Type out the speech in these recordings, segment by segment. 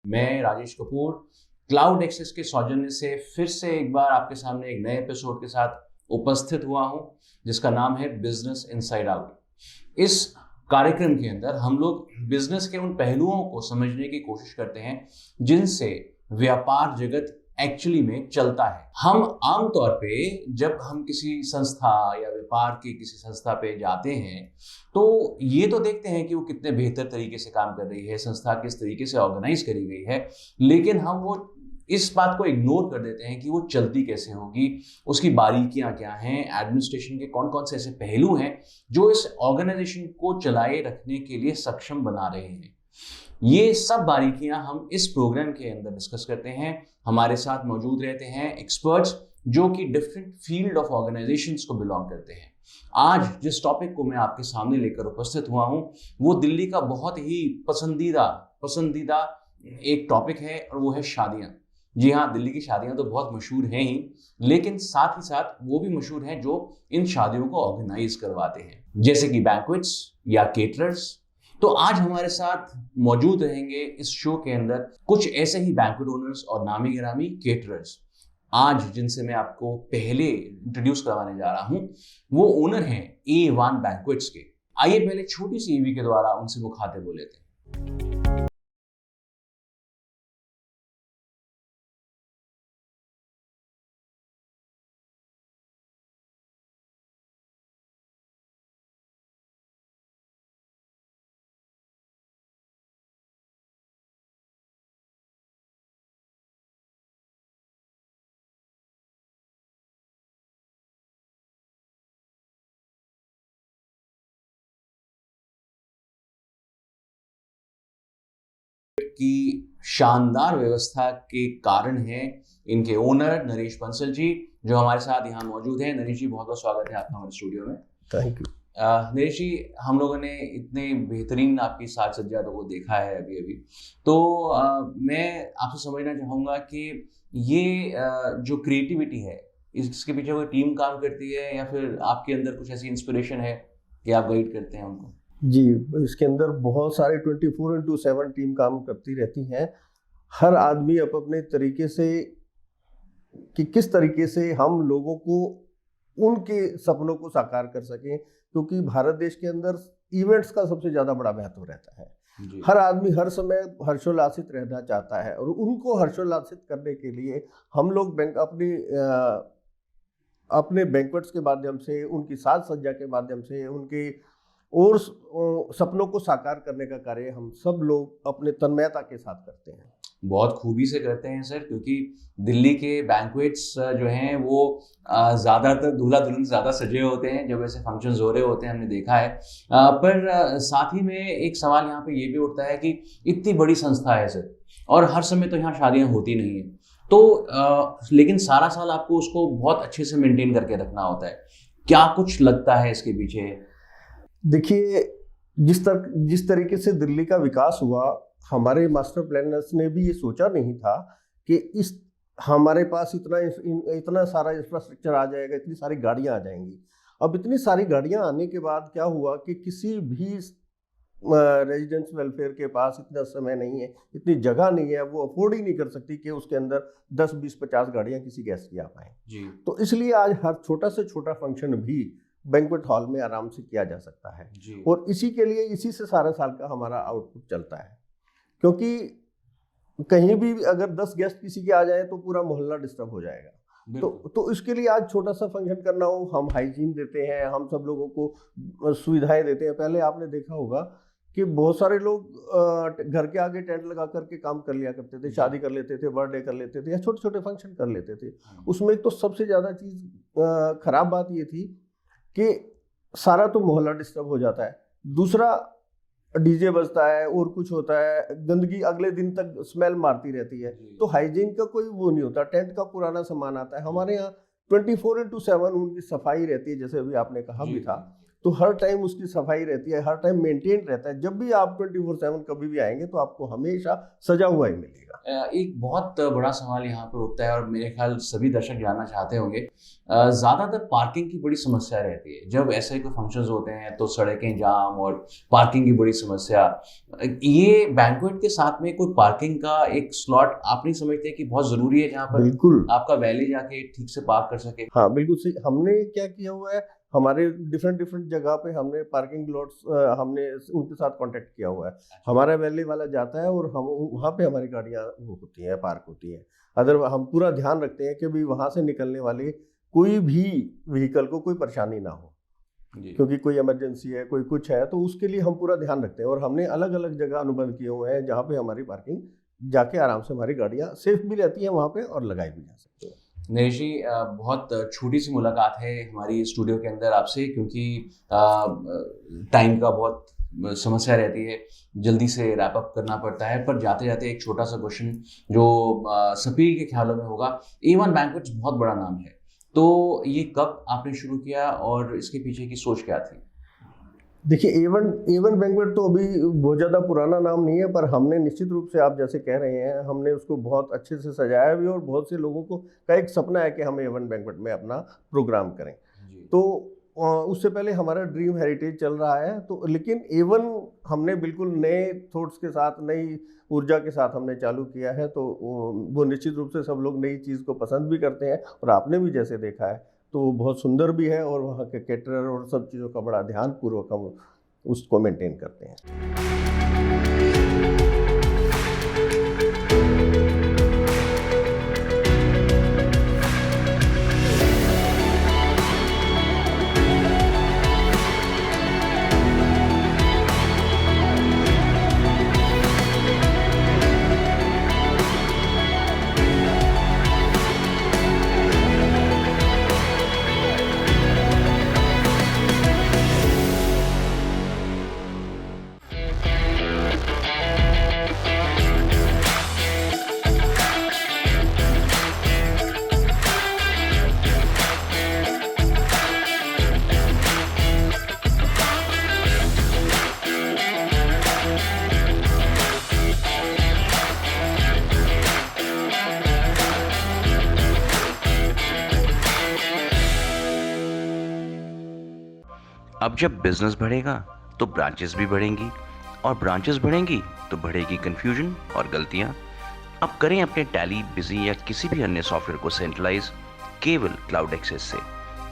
मैं Rajesh Kapoor cloud access के सौजन्य से फिर से एक बार आपके सामने एक नए एपिसोड के साथ उपस्थित हुआ हूं, जिसका नाम है बिजनेस इनसाइड आउट। इस कार्यक्रम के अंदर हम लोग बिजनेस के उन पहलुओं को समझने की कोशिश करते हैं जिनसे व्यापार जगत एक्चुअली में चलता है। हम आमतौर पे जब हम किसी संस्था या व्यापार की किसी संस्था पे जाते हैं तो ये तो देखते हैं कि वो कितने बेहतर तरीके से काम कर रही है, संस्था किस तरीके से ऑर्गेनाइज करी गई है, लेकिन हम वो इस बात को इग्नोर कर देते हैं कि वो चलती कैसे होगी, उसकी बारीकियां क्या हैं, एडमिनिस्ट्रेशन के कौन कौन से ऐसे पहलू हैं जो इस ऑर्गेनाइजेशन को चलाए रखने के लिए सक्षम बना रहे हैं। ये सब बारीकियां हम इस प्रोग्राम के अंदर डिस्कस करते हैं। हमारे साथ मौजूद रहते हैं एक्सपर्ट्स जो कि डिफरेंट फील्ड ऑफ ऑर्गेनाइजेशंस को बिलोंग करते हैं। आज जिस टॉपिक को मैं आपके सामने लेकर उपस्थित हुआ हूं वो दिल्ली का बहुत ही पसंदीदा एक टॉपिक है और वो है शादियां। जी हाँ, दिल्ली की शादियां तो बहुत मशहूर हैं ही, लेकिन साथ ही साथ वो भी मशहूर हैं जो इन शादियों को ऑर्गेनाइज करवाते हैं, जैसे कि बैंक्वेट्स या केटरर्स। तो आज हमारे साथ मौजूद रहेंगे इस शो के अंदर कुछ ऐसे ही बैंक्वेट ओनर्स और नामी गिरामी केटरर्स, आज जिनसे मैं आपको पहले इंट्रोड्यूस करवाने जा रहा हूं। वो ओनर हैं A1 बैंक्वेट्स के। आइए पहले छोटी सी ईवी के द्वारा उनसे मुखातिब हो लेते हैं। की शानदार व्यवस्था के कारण है इनके ओनर नरेश बंसल जी, जो हमारे साथ यहाँ मौजूद हैं। नरेश जी, बहुत बहुत स्वागत है आपका हमारे स्टूडियो में। Thank you. नरेश जी, हम लोगों ने इतने बेहतरीन आपकी साज सज्जा को देखा है अभी तो मैं आपसे समझना चाहूँगा कि ये जो क्रिएटिविटी है इसके पीछे कोई टीम काम करती है या फिर आपके अंदर कुछ ऐसी इंस्पिरेशन है कि आप गाइड करते हैं उनको? जी, इसके अंदर बहुत सारे 24/7 टीम काम करती रहती हैं। हर आदमी अपने तरीके से कि किस तरीके से हम लोगों को उनके सपनों को साकार कर सकें, क्योंकि भारत देश के अंदर इवेंट्स का सबसे ज़्यादा बड़ा महत्व रहता है। हर आदमी हर समय हर्षोल्लासित रहना चाहता है और उनको हर्षोल्लासित करने के लिए हम लोग अपने बैंक्वेट्स के माध्यम से, उनकी साज सज्जा के माध्यम से, उनके और सपनों को साकार करने का कार्य हम सब लोग अपने तन्मयता के साथ करते हैं। बहुत खूबी से करते हैं सर, क्योंकि दिल्ली के बैंक्वेट्स जो हैं वो ज़्यादातर दूल्हा दुल्हन से ज़्यादा सजे होते हैं जब ऐसे फंक्शंस हो रहे होते हैं, हमने देखा है। पर साथ ही में एक सवाल यहाँ पे ये भी उठता है कि इतनी बड़ी संस्था है सर और हर समय तो यहाँ शादियाँ होती नहीं हैं, तो लेकिन सारा साल आपको उसको बहुत अच्छे से मेंटेन करके रखना होता है। क्या कुछ लगता है इसके पीछे? देखिए, जिस तरीके से दिल्ली का विकास हुआ, हमारे मास्टर प्लानर्स ने भी ये सोचा नहीं था कि इस हमारे पास इतना सारा इंफ्रास्ट्रक्चर आ जाएगा, इतनी सारी गाड़ियां आ जाएंगी। अब इतनी सारी गाड़ियां आने के बाद क्या हुआ कि किसी भी रेजिडेंट्स वेलफेयर के पास इतना समय नहीं है, इतनी जगह नहीं है, वो अफोर्ड ही नहीं कर सकती कि उसके अंदर 10, 20, 50 गाड़ियां किसी गेस्ट की आ पाए। तो इसलिए आज हर छोटा से छोटा फंक्शन भी बैंक्वेट हॉल में आराम से किया जा सकता है और इसी से सारा साल का हमारा आउटपुट चलता है। क्योंकि कहीं भी अगर 10 गेस्ट किसी के आ जाए तो पूरा मोहल्ला डिस्टर्ब हो जाएगा। तो इसके लिए आज छोटा सा फंक्शन करना हो, हम हाइजीन देते हैं, हम सब लोगों को सुविधाएं देते हैं। पहले आपने देखा होगा कि बहुत सारे लोग घर के आगे टेंट लगा करके काम कर लिया करते थे, शादी कर लेते थे, बर्थडे कर लेते थे या छोटे छोटे फंक्शन कर लेते थे। उसमें तो सबसे ज़्यादा चीज़ खराब बात ये थी कि सारा तो मोहल्ला डिस्टर्ब हो जाता है, दूसरा डीजे बजता है और कुछ होता है, गंदगी अगले दिन तक स्मेल मारती रहती है, तो हाइजीन का कोई वो नहीं होता। टेंट का पुराना सामान आता है, हमारे यहाँ 24/7 उनकी सफाई रहती है, जैसे अभी आपने कहा भी था। तो हर टाइम उसकी सफाई रहती है, हर टाइम मेंटेन रहता है। जब भी आप 24/7 कभी भी आएंगे तो आपको हमेशा सजा हुआ ही मिलेगा। एक बहुत बड़ा सवाल यहाँ पर उठता है और मेरे ख्याल सभी दर्शक जानना चाहते होंगे, ज़्यादातर पार्किंग की बड़ी समस्या रहती है। जब ऐसे कोई फंक्शंस होते हैं तो सड़कें जाम और पार्किंग की बड़ी समस्या। ये बैंक्वेट के साथ में कोई पार्किंग का एक स्लॉट आप नहीं समझते कि बहुत ज़रूरी है, जहाँ पर बिल्कुल आपका वैली जाके ठीक से पार्क कर सके? हाँ बिल्कुल सही। हमने क्या किया हुआ है, हमारे डिफरेंट जगह पे हमने पार्किंग लॉट्स हमने उनके साथ कांटेक्ट किया हुआ है। हमारा वैली वाला जाता है और हम वहाँ पे हमारी गाड़ियाँ वो होती हैं, पार्क होती हैं। अदर हम पूरा ध्यान रखते हैं कि भी वहाँ से निकलने वाले कोई भी व्हीकल को कोई परेशानी ना हो, क्योंकि कोई इमरजेंसी है, कोई कुछ है, तो उसके लिए हम पूरा ध्यान रखते हैं। और हमने अलग अलग जगह अनुबंध किए हुए हैं जहाँ पे हमारी पार्किंग जाके आराम से हमारी गाड़ियाँ सेफ भी रहती हैं वहाँ पे और लगाई भी जा सकती है। नरेश जी, बहुत छोटी सी मुलाकात है हमारी स्टूडियो के अंदर आपसे, क्योंकि टाइम का बहुत समस्या रहती है, जल्दी से रैप अप करना पड़ता है। पर जाते जाते एक छोटा सा क्वेश्चन जो सभी के ख्यालों में होगा, A1 बैंक्वेट्स बहुत बड़ा नाम है, तो ये कब आपने शुरू किया और इसके पीछे की सोच क्या थी? देखिए, A1 बैंक्वेट तो अभी बहुत ज़्यादा पुराना नाम नहीं है, पर हमने निश्चित रूप से आप जैसे कह रहे हैं, हमने उसको बहुत अच्छे से सजाया भी और बहुत से लोगों को का एक सपना है कि हम A1 बैंक्वेट में अपना प्रोग्राम करें। तो उससे पहले हमारा ड्रीम हेरिटेज चल रहा है, तो लेकिन A1 हमने बिल्कुल नए थॉट्स के साथ, नई ऊर्जा के साथ हमने चालू किया है। तो वो निश्चित रूप से सब लोग नई चीज़ को पसंद भी करते हैं और आपने भी जैसे देखा है तो बहुत सुंदर भी है और वहाँ के कैटरर और सब चीज़ों का बड़ा ध्यानपूर्वक हम उसको मेंटेन करते हैं। अब जब बिजनेस बढ़ेगा तो ब्रांचेस भी बढ़ेंगी और ब्रांचेस बढ़ेंगी तो बढ़ेगी कंफ्यूजन और गलतियां। अब करें अपने टैली, बिजी या किसी भी अन्य सॉफ्टवेयर को सेंट्रलाइज केवल क्लाउड एक्सेस से।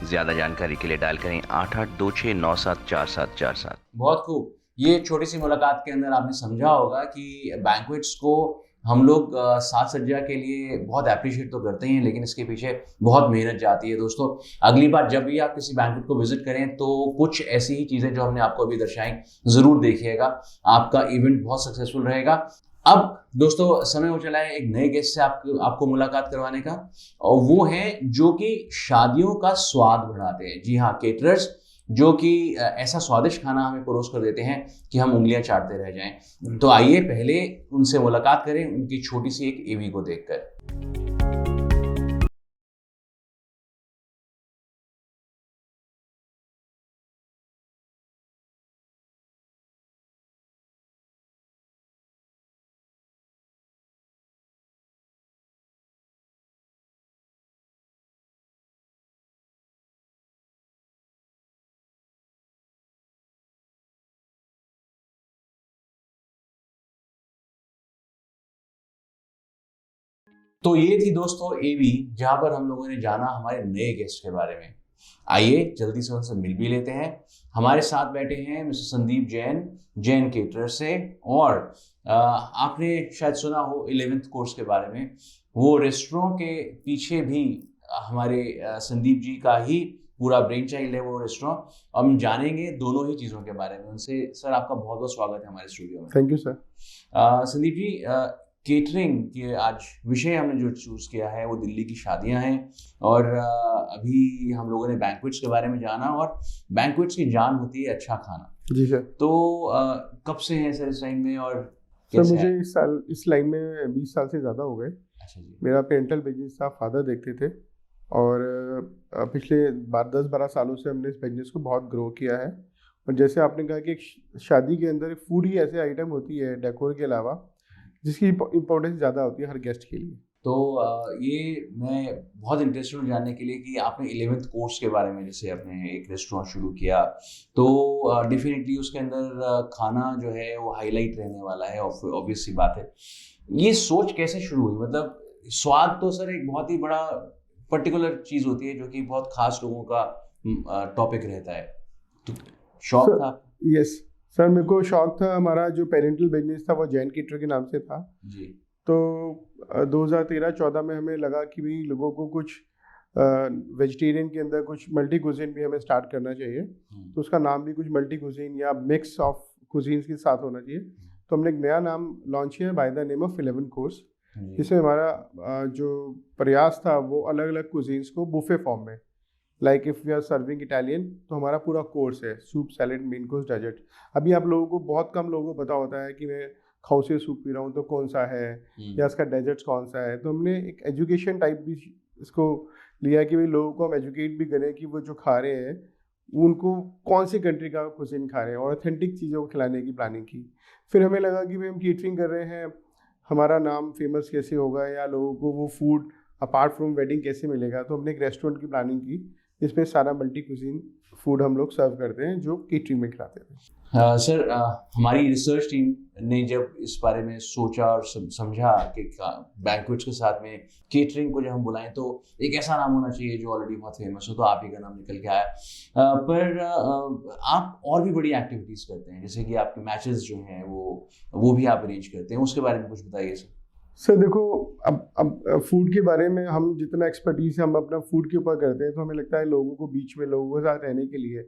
ज्यादा जानकारी के लिए डायल करें 8826974747। बहुत खूब। ये छोटी सी मुलाकात के अंदर आपने समझा होगा कि बैंक्वेट्स को हम लोग साज सज्जा के लिए बहुत अप्रिशिएट तो करते हैं, लेकिन इसके पीछे बहुत मेहनत जाती है। दोस्तों, अगली बार जब भी आप किसी बैंक्वेट को विजिट करें तो कुछ ऐसी ही चीज़ें जो हमने आपको अभी दर्शाई ज़रूर देखिएगा, आपका इवेंट बहुत सक्सेसफुल रहेगा। अब दोस्तों, समय हो चला है एक नए गेस्ट से आपको मुलाकात करवाने का, और वो है जो कि शादियों का स्वाद बढ़ाते हैं। जी हाँ, केटरर्स, जो कि ऐसा स्वादिष्ट खाना हमें परोस कर देते हैं कि हम उंगलियां चाटते रह जाएं। तो आइए पहले उनसे मुलाकात करें, उनकी छोटी सी एक एवी को देखकर। तो ये थी दोस्तों एवी, जहां पर हम लोगों ने जाना हमारे नए गेस्ट के बारे में। आइए जल्दी से उनसे मिल भी लेते हैं। हमारे साथ बैठे हैं मिस्टर संदीप जैन केटरर से, और आपने शायद सुना हो 11th कोर्स के बारे में। वो रेस्टोरेंट के पीछे भी हमारे संदीप जी का ही पूरा ब्रेन चाइल्ड है वो रेस्टोरेंट। हम जानेंगे दोनों ही चीज़ों के बारे में उनसे। सर, आपका बहुत बहुत स्वागत है हमारे स्टूडियो में। Thank you sir. Sandeep ji, catering के आज विषय हमने जो चूज किया है वो दिल्ली की शादियां हैं, और अभी हम लोगों ने बैंक्वेट्स के बारे में जाना, और बैंक्वेट्स की जान होती है अच्छा खाना। जी सर। तो कब से हैं सर इस लाइन में, और सर मुझे इस साल इस लाइन में 20 साल से ज़्यादा हो गए। अच्छा जी। मेरा पेरेंटल बिजनेस था, फादर देखते थे, और पिछले 10-12 सालों से हमने इस बिजनेस को बहुत ग्रो किया है। और जैसे आपने कहा कि एक शादी के अंदर फूड ही ऐसे आइटम होती है डेकोर के अलावा जिसकी इम्पोर्टेंस ज़्यादा होती है हर गेस्ट के लिए। तो ये मैं बहुत इंटरेस्टेड हूँ जानने के लिए कि आपने 11th कोर्स के बारे में, जैसे आपने एक रेस्टोरेंट शुरू किया तो डेफिनेटली उसके अंदर खाना जो है वो हाईलाइट रहने वाला है, ऑब्वियस सी बात है। ये सोच कैसे शुरू हुई? मतलब स्वाद तो सर एक बहुत ही बड़ा पर्टिकुलर चीज़ होती है जो कि बहुत खास लोगों का टॉपिक रहता है, तो शौक था? यस सर, मेरे को शौक था। हमारा जो पेरेंटल बिजनेस था वो जैन केटर के नाम से था जी। तो 2013-14 में हमें लगा कि भाई लोगों को कुछ वेजिटेरियन के अंदर कुछ मल्टी कुजीन भी हमें स्टार्ट करना चाहिए, तो उसका नाम भी कुछ मल्टी कुजीन या मिक्स ऑफ कुजीन्स के साथ होना चाहिए। तो हमने एक नया नाम लॉन्च किया by the name of 11 course, जिसमें हमारा जो प्रयास था वो अलग अलग कुजीन्स को बुफे फॉर्म में, like if we are serving Italian तो हमारा पूरा कोर्स है soup, salad, main course, dessert. अभी आप लोगों को बहुत कम लोगों को पता होता है कि मैं खौसे सूप पी रहा हूँ तो कौन सा है या इसका डेजर्ट्स कौन सा है। तो हमने एक एजुकेशन टाइप भी इसको लिया कि भाई लोगों को हम एजुकेट भी करें कि वो जो खा रहे हैं उनको कौन सी कंट्री का कुजिन खा रहे हैं और ऑथेंटिक चीज़ों को खिलाने की प्लानिंग की। फिर हमें लगा कि भाई हम केटरिंग कर रहे हैं, हमारा नाम फेमस कैसे होगा या लोगों को वो फूड अपार्ट फ्रॉम वेडिंग कैसे मिलेगा। तो हमने एक रेस्टोरेंट की प्लानिंग की जिसमें सारा मल्टी कुजीन फूड हम लोग सर्व करते हैं जो केटरिंग में खिलाते थे। सर हमारी रिसर्च टीम ने जब इस बारे में सोचा और समझा कि बैंक्वेट्स के साथ में केटरिंग को जब हम बुलाएं तो एक ऐसा नाम होना चाहिए जो ऑलरेडी बहुत फेमस हो, तो आप ही का नाम निकल के आया। पर आप और भी बड़ी एक्टिविटीज़ करते हैं, जैसे कि आपके मैचेस जो हैं वो भी आप अरेंज करते हैं, उसके बारे में कुछ बताइए सर। सर देखो, अब फूड के बारे में हम जितना एक्सपर्टीज हम अपना फूड के ऊपर करते हैं तो हमें लगता है लोगों को बीच में लोगों के साथ रहने के लिए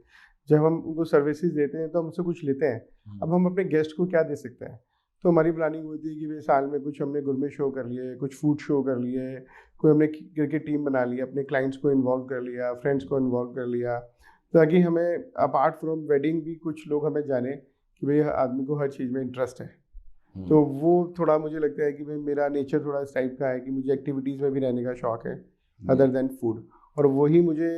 जब हम उनको सर्विसेज देते हैं तो हम उनसे कुछ लेते हैं। अब हम अपने गेस्ट को क्या दे सकते हैं, तो हमारी प्लानिंग होती है कि भाई साल में कुछ हमने गुरमे शो कर लिए, कुछ फूड शो कर लिए, कोई हमने क्रिकेट टीम बना लिया, अपने क्लाइंट्स को इन्वॉल्व कर लिया, फ्रेंड्स को इन्वॉल्व कर लिया, ताकि हमें अपार्ट फ्रॉम वेडिंग भी कुछ लोग हमें जाने कि भाई आदमी को हर चीज़ में इंटरेस्ट है। तो वो थोड़ा मुझे लगता है कि भाई मेरा नेचर थोड़ा इस टाइप का है कि मुझे एक्टिविटीज़ में भी रहने का शौक है अदर देन फूड। और वही मुझे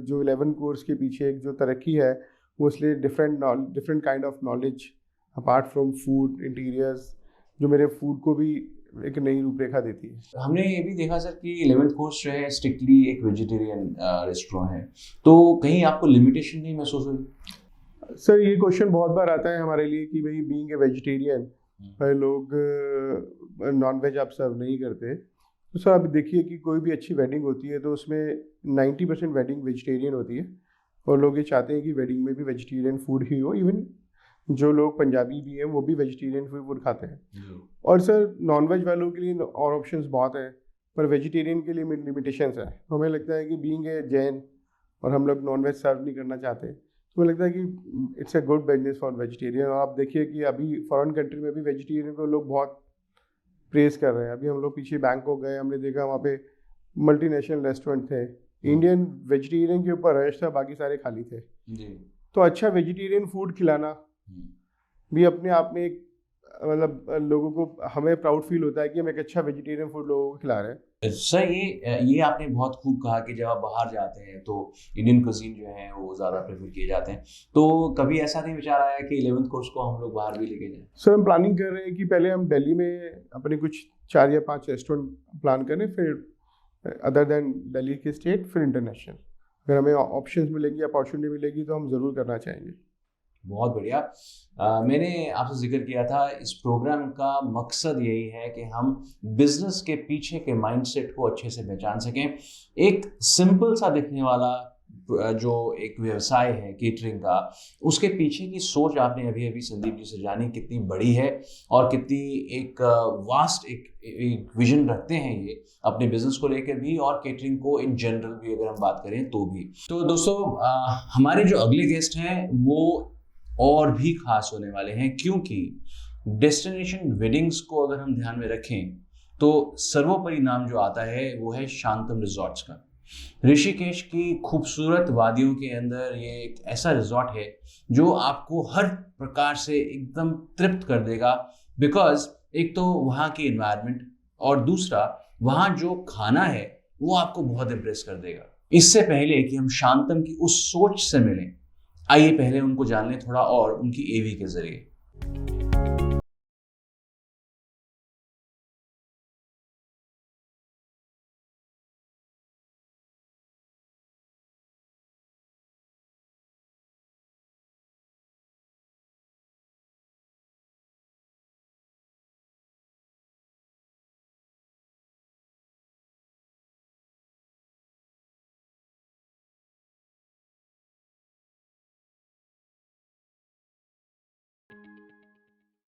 जो 11 कोर्स के पीछे एक जो तरक्की है वो इसलिए different kind of knowledge apart from food interiors जो मेरे फूड को भी एक नई रूपरेखा देती है। हमने ये भी देखा सर कि 11th कोर्स जो है स्ट्रिक्टली एक वेजिटेरियन रेस्टोरेंट है, तो कहीं आपको लिमिटेशन नहीं महसूस हुई? सर ये क्वेश्चन बहुत बार आता है हमारे लिए कि भाई बीइंग ए वेजिटेरियन लोग नॉन वेज आप सर्व नहीं करते। तो सर आप देखिए कि कोई भी अच्छी वेडिंग होती है तो उसमें 90% वेडिंग वेजिटेरियन होती है और लोग ये चाहते हैं कि वेडिंग में भी वेजिटेरियन फूड ही हो। इवन जो लोग पंजाबी भी हैं वो भी वेजिटेरियन फूड खाते हैं। और सर नॉन वेज वालों के लिए और ऑप्शंस बहुत हैं पर वेजिटेरियन के लिए लिमिटेशंस है। तो हमें लगता है कि बीइंग ए जैन और हम लोग नॉन वेज सर्व नहीं करना चाहते, तो मुझे लगता है कि it's a good business for vegetarian. और आप देखिए कि अभी फॉरेन कंट्री में भी वेजिटेरियन को लोग बहुत प्रेस कर रहे हैं। अभी हम लोग पीछे बैंकॉक गए, हमने देखा वहाँ पे मल्टीनेशनल रेस्टोरेंट थे, इंडियन वेजिटेरियन के ऊपर रश था, बाकी सारे खाली थे जी। तो अच्छा वेजिटेरियन फूड खिलाना भी अपने आप में एक मतलब लोगों को हमें प्राउड फील होता है कि हम एक अच्छा वेजिटेरियन फूड लोगों को खिला रहे हैं। सर ये आपने बहुत खूब कहा कि जब आप बाहर जाते हैं तो इंडियन कुजीन जो है वो ज़्यादा प्रेफर किए जाते हैं, तो कभी ऐसा नहीं विचार आया कि 11th कोर्स को हम लोग बाहर भी लेके जाएं? सर हम प्लानिंग कर रहे हैं कि पहले हम दिल्ली में अपने कुछ 4 या 5 रेस्टोरेंट प्लान करें, फिर अदर देन दिल्ली के स्टेट, फिर इंटरनेशनल। अगर हमें ऑप्शंस मिलेंगी, अपॉर्चुनिटी मिलेगी तो हम ज़रूर करना चाहेंगे। बहुत बढ़िया। मैंने आपसे जिक्र किया था इस प्रोग्राम का मकसद यही है कि हम बिजनेस के पीछे के माइंडसेट को अच्छे से पहचान सकें। एक सिंपल सा दिखने वाला जो एक व्यवसाय है केटरिंग का, उसके पीछे की सोच आपने अभी अभी संदीप जी से जानी कितनी बड़ी है और कितनी एक वास्ट एक विजन रखते हैं ये अपने बिजनेस को लेकर भी और केटरिंग को इन जनरल भी अगर हम बात करें तो भी। तो दोस्तों हमारे जो अगले गेस्ट हैं वो और भी खास होने वाले हैं, क्योंकि डेस्टिनेशन वेडिंग्स को अगर हम ध्यान में रखें तो सर्वोपरि नाम जो आता है वो है शांतम रिजॉर्ट्स का। ऋषिकेश की खूबसूरत वादियों के अंदर ये एक ऐसा रिजॉर्ट है जो आपको हर प्रकार से एकदम तृप्त कर देगा, बिकॉज एक तो वहाँ की एनवायरनमेंट और दूसरा वहाँ जो खाना है वो आपको बहुत इम्प्रेस कर देगा। इससे पहले कि हम शांतम की उस सोच से मिलें, आइए पहले उनको जान लें थोड़ा और उनकी एवी के जरिए।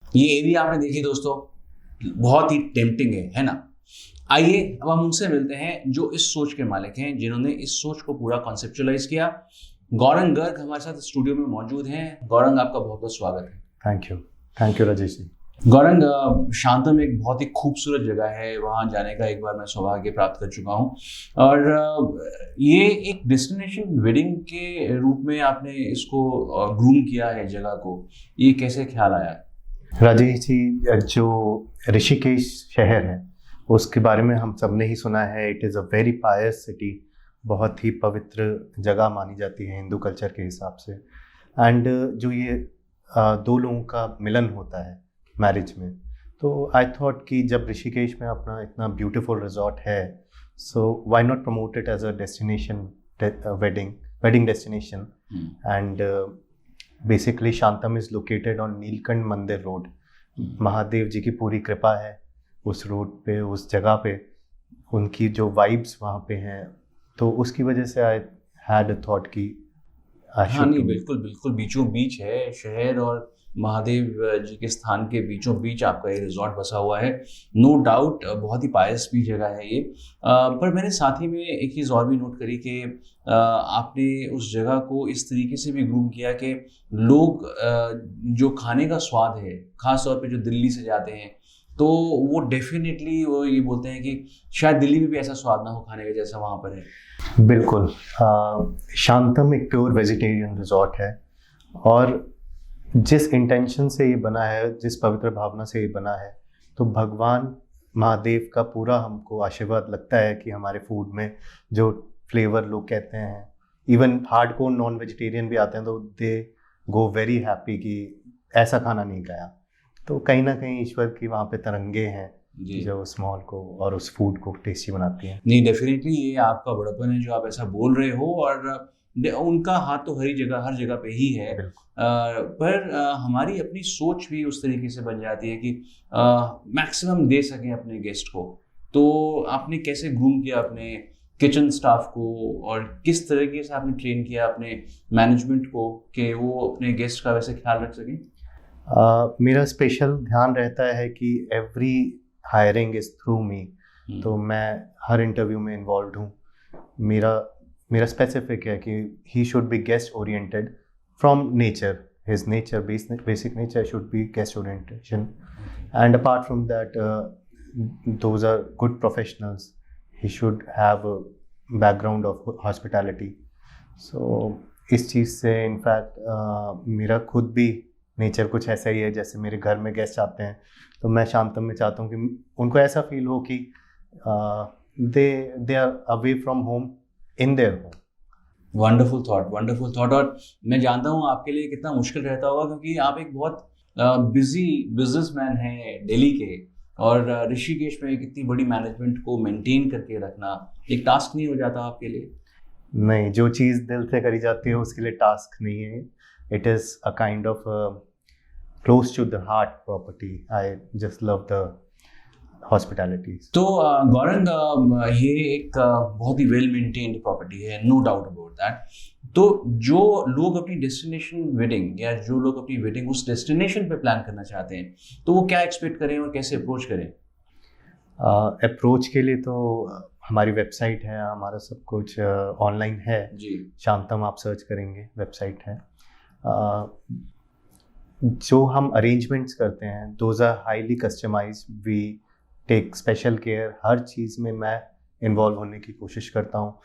ये एवी आपने देखी दोस्तों, बहुत ही टेम्पटिंग है ना? आइए अब हम उनसे मिलते हैं जो इस सोच के मालिक हैं, जिन्होंने इस सोच को पूरा कॉन्सेप्चुअलाइज किया। गौरंग गर्ग हमारे साथ स्टूडियो में मौजूद हैं। गौरंग, आपका बहुत बहुत स्वागत है। Thank you Rajesh ji. गौरंग, शांतम एक बहुत ही खूबसूरत जगह है, वहाँ जाने का एक बार मैं सौभाग्य प्राप्त कर चुका हूँ, और ये एक डेस्टिनेशन वेडिंग के रूप में आपने इसको ग्रूम किया है जगह को, ये कैसे ख्याल आया? राजेश जी, जो ऋषिकेश शहर है उसके बारे में हम सब ने ही सुना है। It is a very Payas city, बहुत ही पवित्र जगह मानी जाती है हिंदू कल्चर के हिसाब से। एंड जो ये दो लोगों का मिलन होता है मैरिज में, तो आई थॉट कि जब ऋषिकेश में अपना इतना ब्यूटीफुल रिजॉर्ट है, so why not promote it as a destination, wedding destination. And basically Shantam is located on Neelkanth Mandir road. Mahadev जी की पूरी कृपा है उस रोड पे, उस जगह पे, उनकी जो वाइब्स वहाँ पे हैं, तो उसकी वजह से आई हैड अ थॉट कि हाँ नहीं, बिल्कुल बिल्कुल बीचों बीच है शहर, और महादेव जी के स्थान के बीचों बीच आपका ये रिजॉर्ट बसा हुआ है। नो डाउट बहुत ही पायस भी जगह है ये। पर मैंने साथ ही में एक चीज़ और भी नोट करी कि आपने उस जगह को इस तरीके से भी ग्रूम किया कि लोग जो खाने का स्वाद है, ख़ास तौर पे जो दिल्ली से जाते हैं, तो वो डेफिनेटली वो ये बोलते हैं कि शायद दिल्ली में भी ऐसा स्वाद ना हो खाने का जैसा वहाँ पर है। बिल्कुल। शांतम एक प्योर वेजिटेरियन रिजॉर्ट है, और जिस इंटेंशन से ये बना है, जिस पवित्र भावना से ये बना है, तो भगवान महादेव का पूरा हमको आशीर्वाद लगता है कि हमारे फूड में जो फ्लेवर लोग कहते हैं, इवन हार्डकोर नॉन वेजिटेरियन भी आते हैं तो दे गो वेरी हैप्पी कि ऐसा खाना नहीं खाया। तो कहीं ना कहीं ईश्वर की वहाँ पे तरंगे हैं जो उस माहौल को और उस फूड को टेस्टी बनाती हैं। नहीं, डेफिनेटली ये आपका बड़प्पन है जो आप ऐसा बोल रहे हो, और उनका हाथ तो हर जगह पे ही है। पर हमारी अपनी सोच भी उस तरीके से बन जाती है कि मैक्सिमम दे सकें अपने गेस्ट को। तो आपने कैसे ग्रूम किया अपने किचन स्टाफ को, और किस तरीके से आपने ट्रेन किया अपने मैनेजमेंट को कि वो अपने गेस्ट का वैसे ख्याल रख सकें? मेरा स्पेशल ध्यान रहता है कि एवरी हायरिंग इज थ्रू मी, तो मैं हर इंटरव्यू में इन्वॉल्व हूँ। मेरा स्पेसिफिक है कि he should be guest oriented from nature, his nature, basic nature should be guest orientation, and apart from that those are good professionals, he should have a background of hospitality. So इस चीज़ से in fact मेरा खुद भी nature कुछ ऐसा ही है। जैसे मेरे घर में गेस्ट आते हैं तो मैं शांतम में चाहता हूँ कि उनको ऐसा फील हो कि they are away from home in their home. Wonderful thought. और मैं जानता हूँ आपके लिए कितना मुश्किल रहता होगा, क्योंकि आप एक बहुत बिजी बिजनेसमैन हैं दिल्ली के, और ऋषिकेश में कितनी बड़ी मैनेजमेंट को मेंटेन करके रखना एक टास्क नहीं हो जाता आपके लिए? नहीं, जो चीज़ दिल से करी जाती है उसके लिए टास्क नहीं है। It is a kind of close to the heart property. I just love the hospitality. तो गौरंग, ये एक बहुत ही वेल मेंटेन्ड प्रॉपर्टी है, नो डाउट अबाउट दैट। तो जो लोग अपनी डेस्टिनेशन वेडिंग, या जो लोग अपनी वेडिंग उस डेस्टिनेशन पे प्लान करना चाहते हैं, तो वो क्या एक्सपेक्ट करें और कैसे अप्रोच करें? अप्रोच के लिए तो हमारी वेबसाइट है, हमारा सब कुछ ऑनलाइन है जी। शांतम आप सर्च करेंगे, वेबसाइट है। जो हम अरेंजमेंट्स करते हैं those are highly customized. We take special care, हर चीज़ में मैं इन्वॉल्व होने की कोशिश करता हूँ।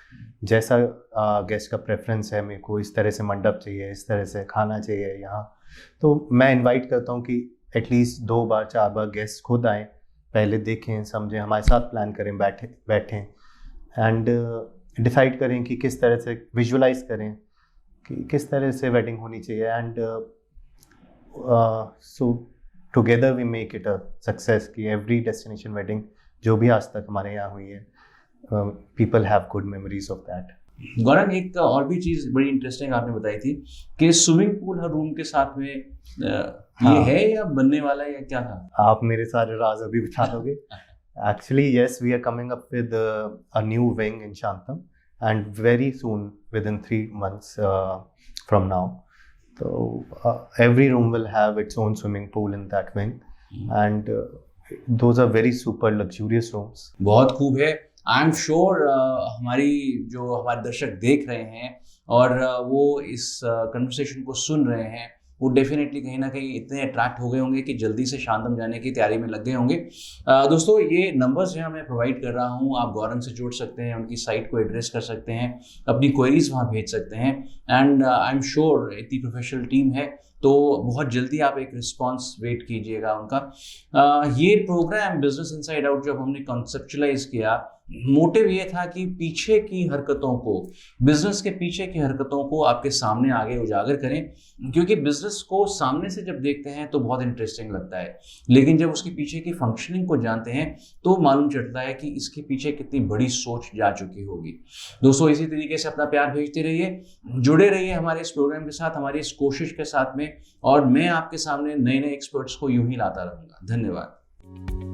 जैसा गेस्ट का प्रेफरेंस है, मेरे को इस तरह से मंडप चाहिए, इस तरह से खाना चाहिए यहाँ, तो मैं इनवाइट करता हूँ कि एटलीस्ट 2 बार 4 बार गेस्ट खुद आएँ, पहले देखें, समझें, हमारे साथ प्लान करें, बैठें। एंड डिसाइड करें कि किस तरह से विजुअलाइज करें कि किस तरह से वेडिंग होनी चाहिए, and so together we make it a success कि एवरी डेस्टिनेशन वेडिंग जो भी आज तक हमारे यहाँ हुई है, people have good memories of that. Gaurav, एक और भी चीज बड़ी इंटरेस्टिंग आपने बताई थी कि स्विमिंग पूल हर रूम के साथ में ये है या बनने वाला है या क्या था? आप मेरे सारे राज अभी बता दोगे? Actually, yes, we are coming up with a new wing in Shantam, and very soon, within 3 months from now. So every room will have its own swimming pool in that wing, and those are very super luxurious rooms. बहुत खूब है। I am sure हमारे दर्शक देख रहे हैं और वो इस कन्वर्सेशन को सुन रहे हैं, वो डेफिनेटली कहीं ना कहीं इतने अट्रैक्ट हो गए होंगे कि जल्दी से शांतम जाने की तैयारी में लग गए होंगे। दोस्तों, ये नंबर्स जो मैं प्रोवाइड कर रहा हूँ, आप गौरव से जुड़ सकते हैं, उनकी साइट को एड्रेस कर सकते हैं, अपनी क्वेरीज वहाँ भेज सकते हैं, एंड आई एम श्योर इतनी प्रोफेशनल टीम है तो बहुत जल्दी आप एक रिस्पांस वेट कीजिएगा उनका। ये प्रोग्राम बिजनेस इनसाइड आउट जब हमने कॉन्सेप्चुलाइज किया, मोटिव ये था कि पीछे की हरकतों को, बिजनेस के पीछे की हरकतों को आपके सामने आगे उजागर करें, क्योंकि बिजनेस को सामने से जब देखते हैं तो बहुत इंटरेस्टिंग लगता है, लेकिन जब उसके पीछे की फंक्शनिंग को जानते हैं तो मालूम चलता है कि इसके पीछे कितनी बड़ी सोच जा चुकी होगी। दोस्तों, इसी तरीके से अपना प्यार भेजते रहिए, जुड़े रहिए हमारे इस प्रोग्राम के साथ, हमारी इस कोशिश के साथ में, और मैं आपके सामने नए नए एक्सपर्ट्स को यूं ही लाता रहूंगा। धन्यवाद।